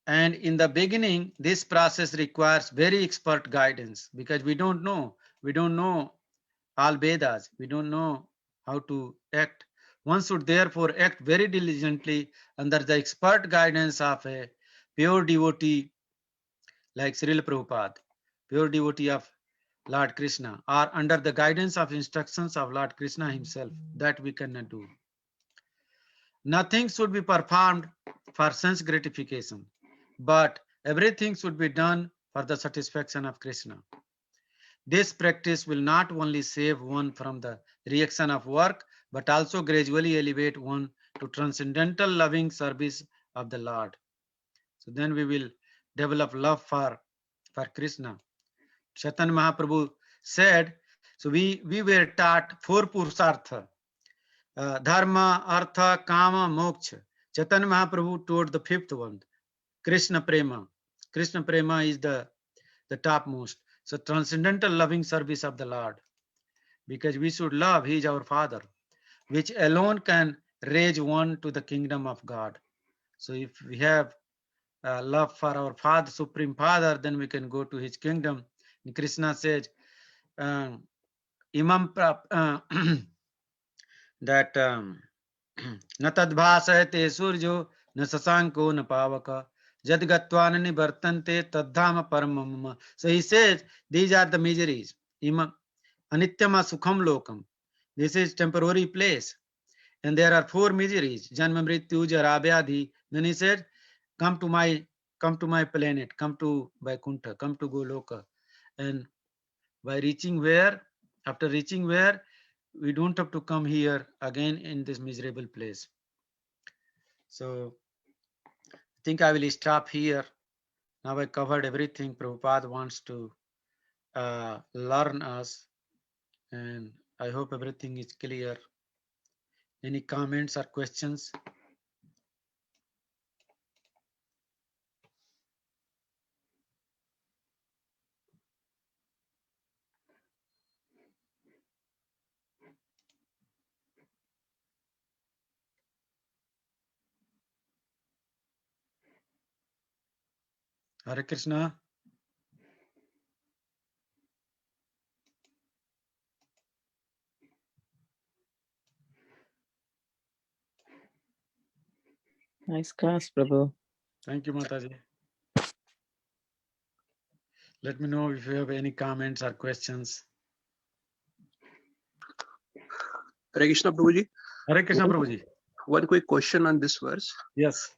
A: in the beginning, this process requires very expert guidance, because we don't know all Vedas. We don't know how to act. One should therefore act very diligently under the expert guidance of a pure devotee like Srila Prabhupada, pure devotee of Lord Krishna, or under the guidance of instructions of Lord Krishna himself. That we cannot do. Nothing should be performed for sense gratification, but everything should be done for the satisfaction of Krishna. This practice will not only save one from the reaction of work, but also gradually elevate one to transcendental loving service of the Lord. So then we will develop love for Krishna. Chaitanya Mahaprabhu said, so we were taught 4 purusartha, dharma, artha, kama, moksha. Chaitanya Mahaprabhu told the 5th one, Krishna prema. Krishna prema is the topmost. So transcendental loving service of the Lord, because we should love, he is our father, which alone can raise one to the kingdom of God. So if we have love for our father, supreme father, then we can go to his kingdom. And Krishna says, imam that न तद्भासयते सूर्यो न शशांको न पावक जद गत्वा न निवर्तन्ते तद्धाम परमं मम. So he says these are the miseries. Anityama sukham lokam. This is temporary place, and there are 4 miseries: janma, mrityu, jara, vyadhi. Then he said, come to my planet, come to Vaikuntha, come to Goloka. And by reaching where, after reaching where, we don't have to come here again in this miserable place. So I think I will stop here. Now I covered everything Prabhupada wants to learn us, and I hope everything is clear. Any comments or questions? Hare Krishna.
B: Nice class, Prabhu.
A: Thank you, Mataji. Let me know if you have any comments or questions.
F: Hare Krishna Prabhuji.
A: Hare Krishna, Prabhuji.
F: One quick question on this verse.
A: Yes.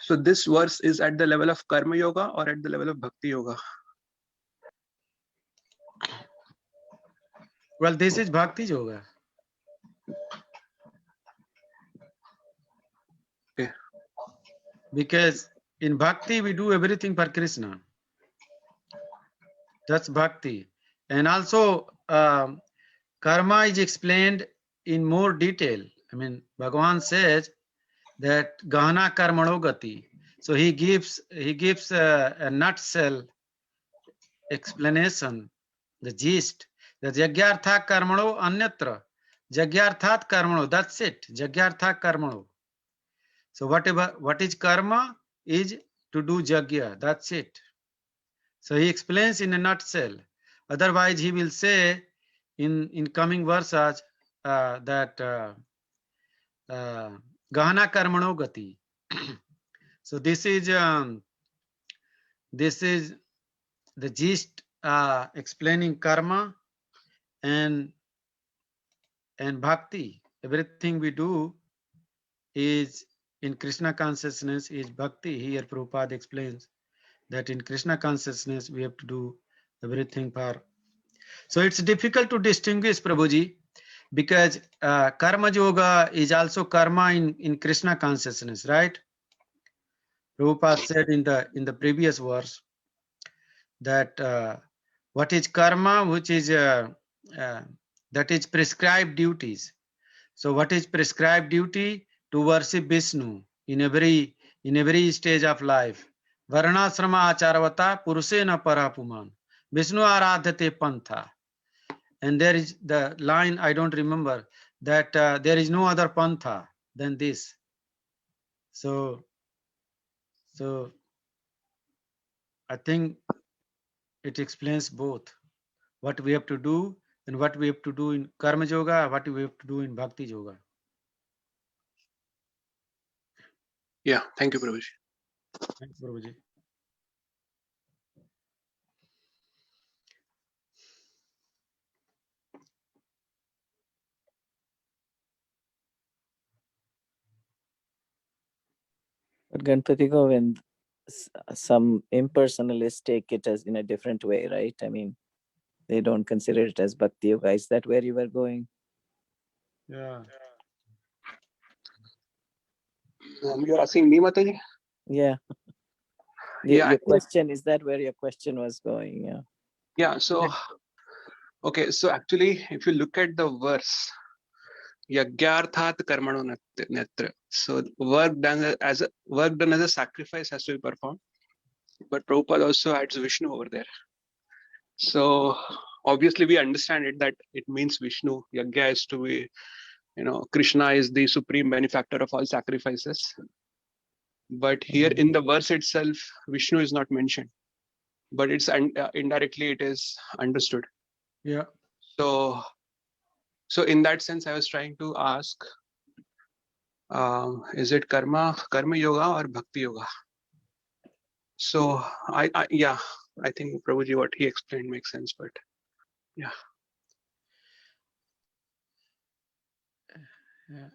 F: So this verse is at the level of Karma Yoga or at the level of Bhakti Yoga?
A: Well, this is Bhakti Yoga.
F: Okay.
A: Because in Bhakti, we do everything for Krishna. That's Bhakti. And also, karma is explained in more detail. I mean, Bhagavan says that Gahana Karmano Gati. So he gives a nutshell explanation, the gist. The Jagyartha Karmano Anyatra. Jagyarthat Karmano, that's it. Jagyartha Karmano. So what is karma is to do Jagya, that's it. So he explains in a nutshell. Otherwise, he will say in coming verses that Gahana Karmano Gati. So this is the gist explaining karma and bhakti. Everything we do is in Krishna consciousness is bhakti. Here Prabhupada explains that in Krishna consciousness we have to do everything for. So it's difficult to distinguish, Prabhuji, because karma yoga is also karma in Krishna consciousness, right? Prabhupada said in the previous verse that what is karma, which is that is prescribed duties. So what is prescribed duty? To worship Vishnu in every stage of life. Varnasrama acharavata purusena parapuman. Vishnu aradhate pantha. And there is the line, I don't remember, that there is no other pantha than this. So I think it explains both what we have to do and what we have to do in karma yoga, what we have to do in bhakti yoga.
F: Yeah, thank you, Prabhuji.
A: Thanks, Prabhuji.
B: But Ganpati Govind, some impersonalists take it as in a different way, right? I mean, they don't consider it as Bhakti Yoga. Is that where you were going?
A: Yeah.
F: You're asking me, Mataji?
B: Yeah.
F: Yeah,
B: Your question, is that where your question was going? Yeah.
F: yeah. So, okay. So actually, if you look at the verse, yagyarthat karmano netra. So work done as a sacrifice has to be performed. But Prabhupada also adds Vishnu over there. So obviously we understand it that it means Vishnu. Yagya is to be, Krishna is the supreme benefactor of all sacrifices. But here in the verse itself, Vishnu is not mentioned, but it's indirectly it is understood.
A: Yeah.
F: So in that sense, I was trying to ask, is it karma yoga or bhakti yoga? So I think Prabhuji, what he explained makes sense, but yeah.
A: Yeah.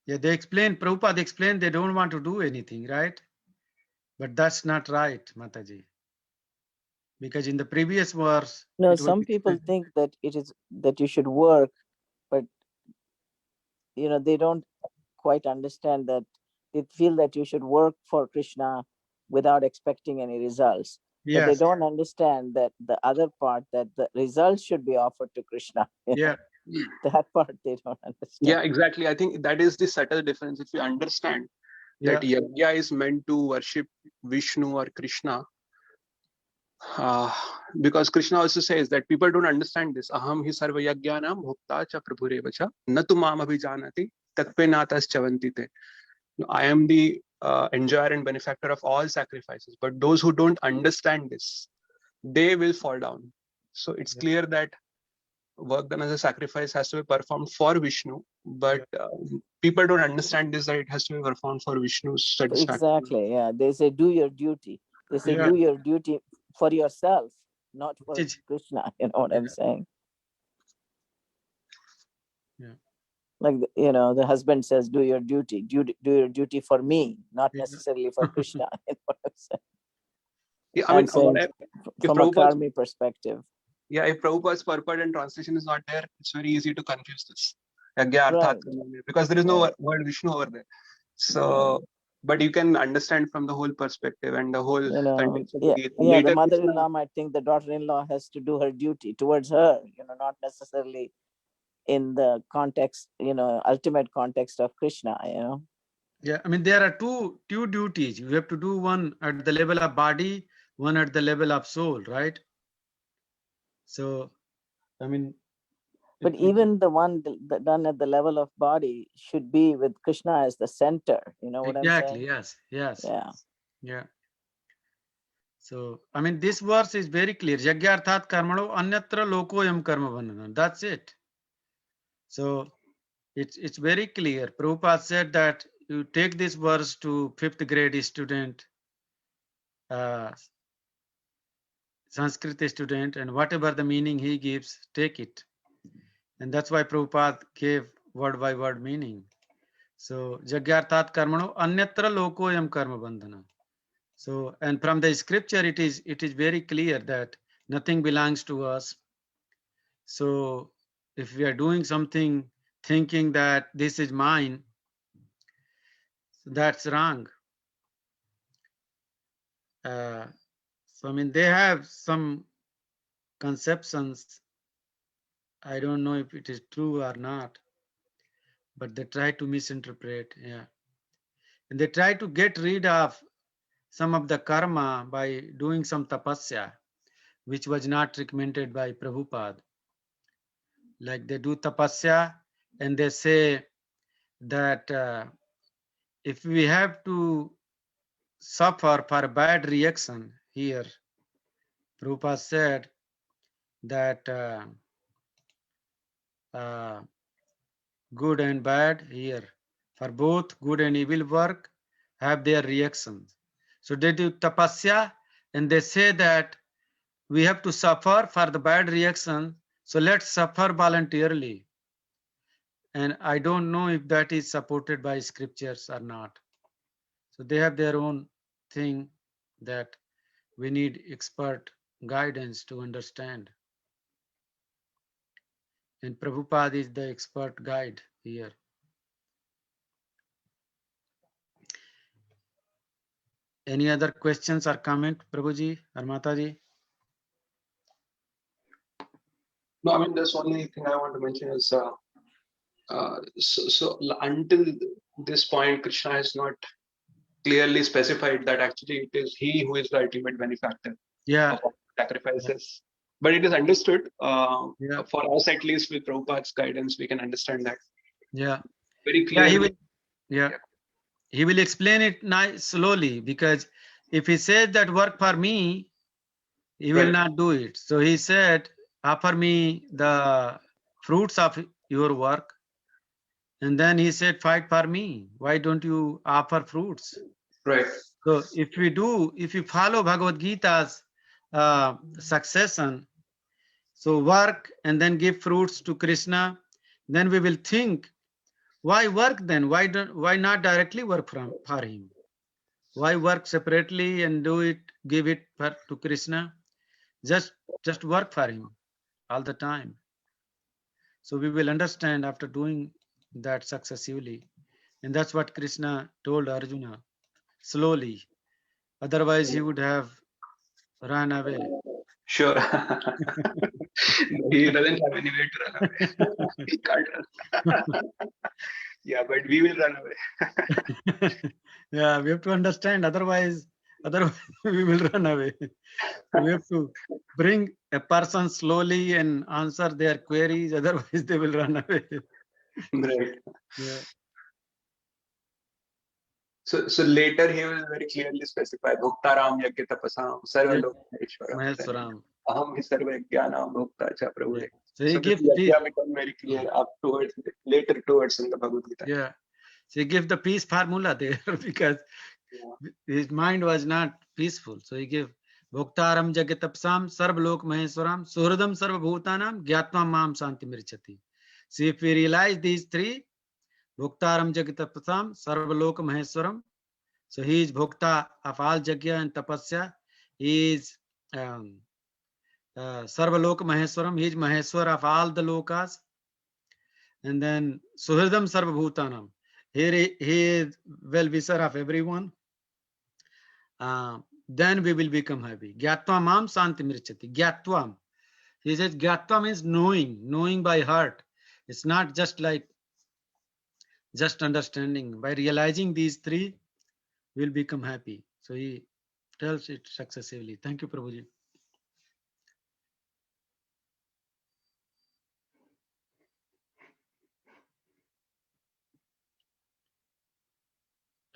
A: Yeah, Prabhupada explained they don't want to do anything, right? But that's not right, Mataji. Because in the previous verse,
B: No,
A: it was
B: some people
A: explained.
B: think that it is that you should work, but they don't quite understand that. They feel that you should work for Krishna without expecting any results. But they
A: Yes.
B: don't understand that the other part, that the results should be offered to Krishna.
A: Yeah.
B: That part they don't understand.
F: Yeah, exactly. I think that is the subtle difference. If you understand that
A: Yeah.
F: yajna is meant to worship Vishnu or Krishna, because Krishna also says that people don't understand this. Aham hi sarva yajnanam bhokta cha prabhurevacha natu mam abhijanati tatpenatas chavanti te. I am the enjoyer and benefactor of all sacrifices. But those who don't understand this, they will fall down. So it's clear that work done as a sacrifice has to be performed for Vishnu, but people don't understand this, that it has to be performed for Vishnu's satisfaction.
B: Exactly. Yeah. They say do your duty. They say
A: Yeah.
B: do your duty for yourself, not for
A: Which is-
B: Krishna. You know what I'm saying?
A: Yeah.
B: Like the husband says, do your duty. Do your duty for me, not
A: Yeah.
B: necessarily for Krishna. You know what I'm saying?
F: Yeah, I
B: I'm
F: mean,
B: saying
F: if
B: from a
F: Prabhupada's,
B: karmic perspective.
F: yeah, if Prabhupada's purport and translation is not there, it's very easy to confuse this. Yagya arthat
B: Right.
F: karmane, because there is no word Vishnu over there. So, but you can understand from the whole perspective and the whole context of the Gita.
B: The
F: Later,
B: mother-in-law might think the daughter-in-law has to do her duty towards her, not necessarily in the context, ultimate context of Krishna,
A: Yeah. I mean, there are two duties. You have to do one at the level of body, one at the level of soul, right? So, I mean,
B: But even the one done at the level of body should be with Krishna as the center. You know what I'm
A: exactly.
B: saying?
A: Yes. Yes.
B: Yeah.
A: Yeah. So, I mean, this verse is very clear. Yagyarthat karmano anyatra lokoyam karma bandhana. That's it. So, it's very clear. Prabhupada said that you take this verse to 5th grade student, Sanskrit student, and whatever the meaning he gives, take it. And that's why Prabhupada gave word by word meaning. So, Jagyarthat karmano anyatra lokoyam karma bandhana. So, and from the scripture, it is very clear that nothing belongs to us. So, if we are doing something thinking that this is mine, that's wrong. So, I mean, they have some conceptions. I don't know if it is true or not, but they try to misinterpret. Yeah. And they try to get rid of some of the karma by doing some tapasya, which was not recommended by Prabhupada. Like they do tapasya and they say that if we have to suffer for bad reaction here, Prabhupada said that good and bad here, for both good and evil work have their reactions. So they do tapasya and they say that we have to suffer for the bad reaction, so let's suffer voluntarily. And I don't know if that is supported by scriptures or not. So they have their own thing that we need expert guidance to understand. And Prabhupada is the expert guide here. Any other questions or comment, Prabhuji or Mataji?
F: No, I mean, this only thing I want to mention is so until this point, Krishna has not clearly specified that actually it is he who is the ultimate benefactor
A: Yeah,
F: of all sacrifices. But it is understood,
A: Yeah.
F: for us at least, with Prabhupada's guidance, we can understand that
A: yeah,
F: very
A: yeah. He
F: clearly.
A: will. Yeah, he will explain it nice slowly, because if he says that work for me, he will
F: Right.
A: not do it. So he said, offer me the fruits of your work. And then he said, fight for me. Why don't you offer fruits?
F: Right.
A: So if you follow Bhagavad Gita's succession, so work and then give fruits to Krishna, then we will think, why work then? Why not directly work for him? Why work separately and give it to Krishna? Just work for him all the time. So we will understand after doing that successively. And that's what Krishna told Arjuna, slowly. Otherwise, he would have run away.
F: Sure. He doesn't have any way to run away. He can't run. Yeah, but we will run away.
A: Yeah, we have to understand. Otherwise, we will run away. We have to bring a person slowly and answer their queries. Otherwise, they will run away.
F: Right.
A: Yeah.
F: So later he will very clearly specify Bhuktaram Yajna Tapasam Sarva
A: Yeah.
F: Lokeshwaram.
A: Maheswaram.
F: Aham hi sarva jnanam bhukta cha prabhu.
A: Yeah. So he
F: So this
A: gives peace.
F: yajna become very clear up towards later towards in the Bhagavad Gita.
A: Yeah. So he gave the peace formula there because
F: Yeah.
A: his mind was not peaceful. So he gave Bhuktaram Jagatapsam Sarvalok Maheswaram Suhridam Sarvabhutanam Gyatvam Mam Santi Mirchati. So if we realize these three, Bhuktaram Jagatapsam Sarvalok Maheswaram, so he is Bhukta of all Jagya and Tapasya. He is Sarvalok Maheswaram, he is Maheswar of all the lokas. And then Suhridam Sarvabhutanam, he is well-wisher of everyone. Then we will become happy. Gyatva mam santi mirchati. Gyatvam. He says Gyatva means knowing by heart. It's not just like just understanding. By realizing these three, we'll become happy. So he tells it successively. Thank you, Prabhuji.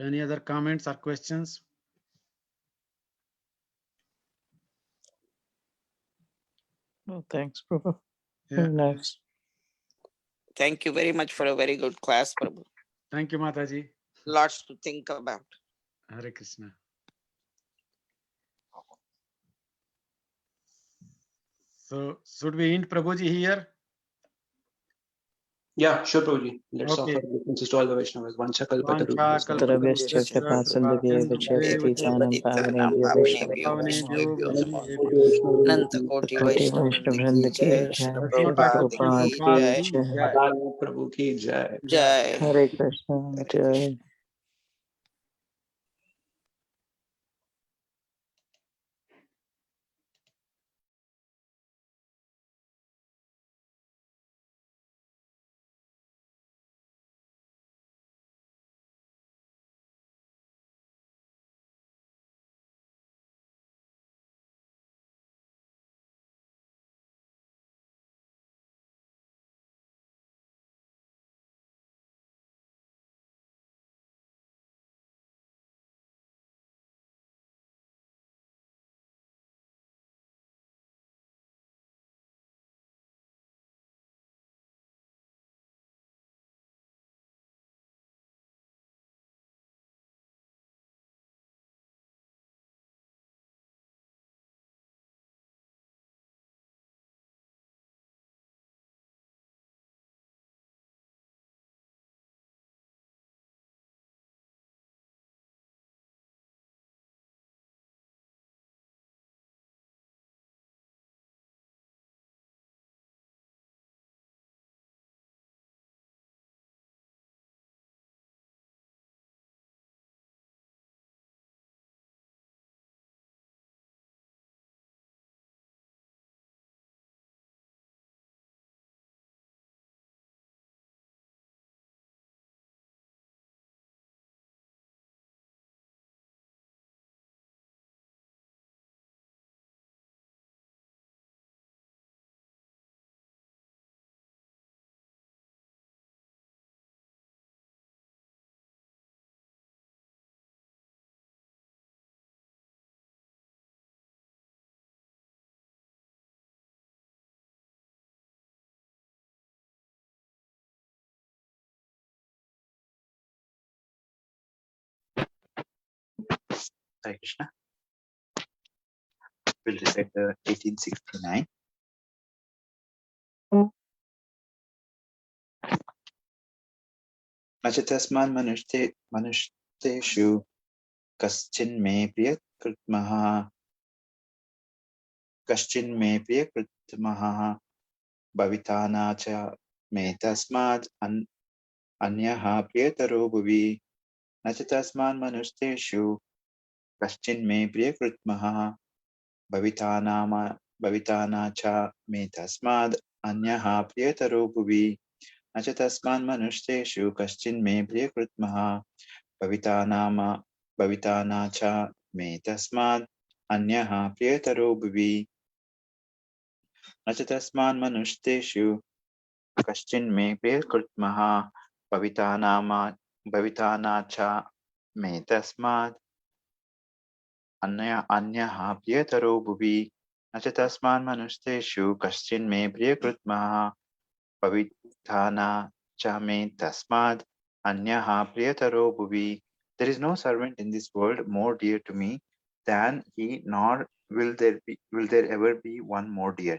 A: Any other comments or questions?
B: Oh, thanks, Prabhu.
A: Yeah.
B: Very nice.
C: Thank you very much for a very good class, Prabhu.
A: Thank you, Mataji.
C: Lots to think about.
A: Hare Krishna. So should we end Prabhuji here?
F: Yeah, sure, Prabhuji. Let's
A: Okay.
F: offer obeisances to all the Vaishnavas. Vancha kalpatarubhyascha.
A: Vancha
B: Tarabhyascha kripasindhubhyeva patitanam pavanebhyo
C: Vaishnavebhyo namo.
A: Vaishnavebhyo
C: Ananta Koti
B: Koti
C: Vaishnavrinda ki
B: Vaishnavrinda ki
C: jai,
B: jai,
C: Srila
B: Srila
C: Prabhupada
B: Prabhupada
C: ki
B: ki
C: jai,
B: jai.
F: Adar Prabhu ki jai.
C: jai.
B: Hare Krishna, jai.
G: Hare Krishna. We'll recite the 1869. न च तस्मान् मनुष्येषु कश्चिन्मे प्रियकृत्मः भविता न च मे तस्मात् अन्यः प्रियतरो भुवि न च तस्मान् मनुष्येषु कश्चिन्मे प्रियकृत्मः भविता न च मे तस्मात् अन्यः प्रियतरो भुवि न च तस्मान् मनुष्येषु कश्चिन्मे प्रियकृत्मः भविता न च मे तस्मात् अन्यः प्रियतरो भुवि न च तस्मान् मनुष्येषु कश्चिन्मे प्रियकृत्मः भविता न च मे तस्मात् अन्यः प्रियतरो भुवि न च तस्मान् मनुष्येषु कश्चिन्मे प्रियकृत्मः भविता न च मे तस्मात् अन्यः प्रियतरो भुवि. There is no servant in this world more dear to me than he, nor will there ever be one more dear.